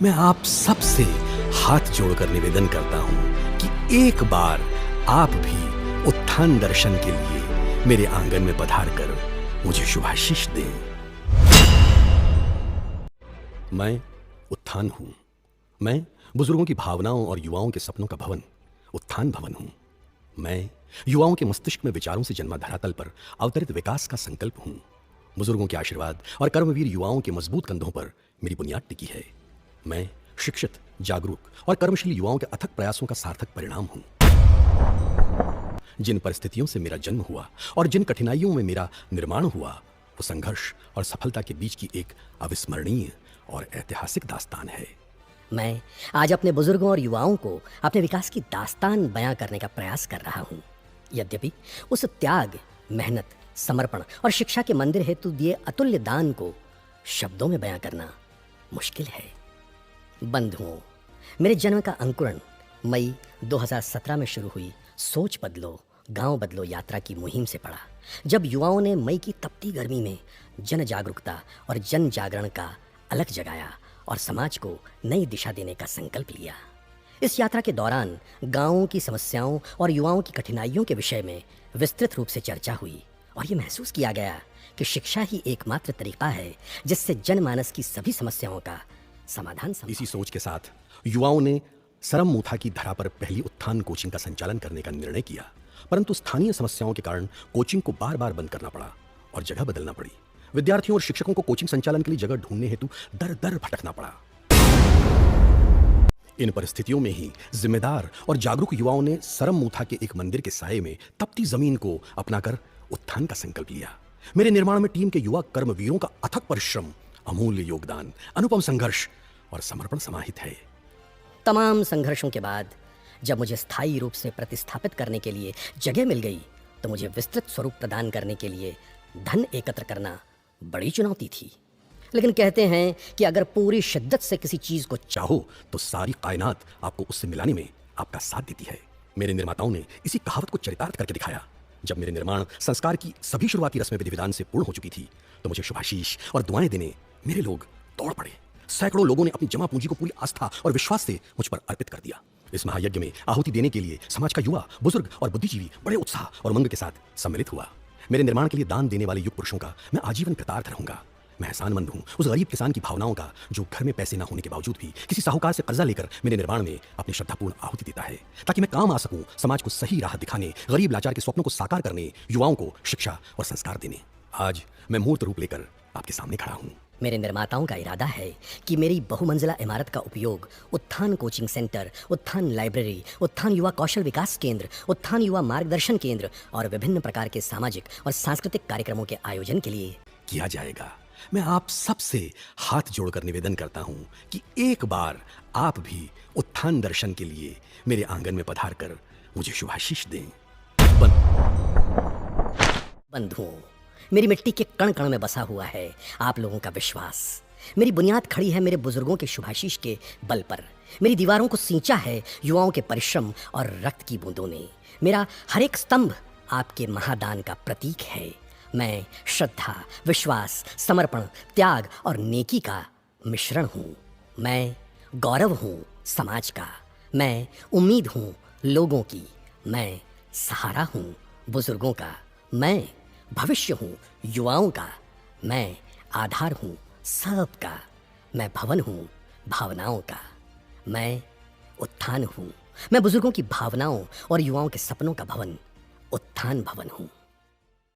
मैं आप सबसे हाथ जोड़कर निवेदन करता हूं कि एक बार आप भी उत्थान दर्शन के लिए मेरे आंगन में पधार कर मुझे शुभाशीष दें। मैं उत्थान हूं। मैं बुजुर्गों की भावनाओं और युवाओं के सपनों का भवन उत्थान भवन हूं। मैं युवाओं के मस्तिष्क में विचारों से जन्मा धरातल पर अवतरित विकास का संकल्प हूं। बुजुर्गों के आशीर्वाद और कर्मवीर युवाओं के मजबूत कंधों पर मेरी बुनियाद टिकी है। मैं शिक्षित, जागरूक और कर्मशील युवाओं के अथक प्रयासों का सार्थक परिणाम हूं। जिन परिस्थितियों से मेरा जन्म हुआ और जिन कठिनाइयों में मेरा निर्माण हुआ, वो संघर्ष और सफलता के बीच की एक अविस्मरणीय और ऐतिहासिक दास्तान है। मैं आज अपने बुजुर्गों और युवाओं को अपने विकास की दास्तान बयां करने का प्रयास कर रहा हूं। यद्यपि उस त्याग, मेहनत, समर्पण और शिक्षा के मंदिर हेतु दिए अतुल्य दान को शब्दों में बयां करना मुश्किल है। बंधुओं, मेरे जन्म का अंकुरण मई 2017 में शुरू हुई सोच बदलो, गांव बदलो यात्रा की मुहिम से पड़ा, जब युवाओं ने मई की तपती गर्मी में जन जागरूकता और जन जागरण का अलख जगाया और समाज को नई दिशा देने का संकल्प लिया। इस यात्रा के दौरान गांवों की समस्याओं और युवाओं की कठिनाइयों के विषय में विस्तृत रूप से चर्चा हुई और ये महसूस किया गया कि शिक्षा ही एकमात्र तरीका है जिससे जनमानस की सभी समस्याओं का समाधान संभव। इसी सोच के साथ युवाओं ने सरममुथा की धरा पर पहली उत्थान कोचिंग का संचालन करने का निर्णय किया, परंतु स्थानीय समस्याओं के कारण कोचिंग को बार बार बंद करना पड़ा और जगह बदलना पड़ी। विद्यार्थियों और शिक्षकों को कोचिंग संचालन के लिए जगह ढूंढने हेतु दर दर भटकना पड़ा। इन परिस्थितियों में ही जिम्मेदार और जागरूक युवाओं ने सरममुथा के एक मंदिर के साये में तपती जमीन को अपनाकर उत्थान का संकल्प लिया। मेरे निर्माण में टीम के युवा कर्मवीरों का अथक परिश्रम, अमूल्य योगदान, अनुपम संघर्ष और समर्पण समाहित है। तमाम संघर्षों के बाद जब मुझे स्थायी रूप से प्रतिस्थापित करने के लिए जगह मिल गई, तो मुझे विस्तृत स्वरूप प्रदान करने के लिए धन एकत्र करना बड़ी चुनौती थी। लेकिन कहते हैं कि अगर पूरी शिद्दत से किसी चीज को चाहो तो सारी कायनात आपको उससे मिलाने में आपका साथ देती है। मेरे निर्माताओं ने इसी कहावत को चरितार्थ करके दिखाया। जब मेरे निर्माण संस्कार की सभी शुरुआती रस्में विधि विधान से पूर्ण हो चुकी थी, तो मुझे शुभाशीष और दुआएं देने मेरे लोग दौड़ पड़े। सैकड़ों लोगों ने अपनी जमा पूंजी को पूरी आस्था और विश्वास से मुझ पर अर्पित कर दिया। इस महायज्ञ में आहुति देने के लिए समाज का युवा, बुजुर्ग और बुद्धिजीवी बड़े उत्साह और उमंग के साथ सम्मिलित हुआ। मेरे निर्माण के लिए दान देने वाले युग पुरुषों का मैं आजीवन कृतार्थ रहूंगा। मैं एहसानमंद हूं उस गरीब किसान की भावनाओं का, जो घर में पैसे ना होने के बावजूद भी किसी साहूकार से कर्जा लेकर मेरे निर्माण में अपनी श्रद्धापूर्ण आहुति देता है, ताकि मैं काम आ सकूं समाज को सही राह दिखाने, गरीब लाचार के स्वप्नों को साकार करने, युवाओं को शिक्षा और संस्कार देने। आज मैं मूर्त रूप लेकर आपके सामने खड़ा हूं। मेरे निर्माताओं का इरादा है कि मेरी बहुमंजिला इमारत का उपयोग उत्थान कोचिंग सेंटर, उत्थान लाइब्रेरी, उत्थान युवा कौशल विकास केंद्र, उत्थान युवा मार्गदर्शन केंद्र और विभिन्न प्रकार के सामाजिक और सांस्कृतिक कार्यक्रमों के आयोजन के लिए किया जाएगा। मैं आप सबसे हाथ जोड़कर निवेदन करता हूं कि एक बार आप भी उत्थान दर्शन के लिए मेरे आंगन में पधार कर मुझे शुभाशीष दें। बंधुओं, मेरी मिट्टी के कण कण में बसा हुआ है आप लोगों का विश्वास। मेरी बुनियाद खड़ी है मेरे बुजुर्गों के शुभाशीष के बल पर। मेरी दीवारों को सींचा है युवाओं के परिश्रम और रक्त की बूंदों ने। मेरा हर एक स्तंभ आपके महादान का प्रतीक है। मैं श्रद्धा, विश्वास, समर्पण, त्याग और नेकी का मिश्रण हूँ। मैं गौरव हूँ समाज का। मैं उम्मीद हूँ लोगों की। मैं सहारा हूँ बुजुर्गों का। मैं भविष्य हूँ युवाओं का। मैं आधार हूँ सबका। मैं भवन हूँ भावनाओं का। मैं उत्थान हूँ। मैं बुजुर्गों की भावनाओं और युवाओं के सपनों का भवन उत्थान भवन हूँ।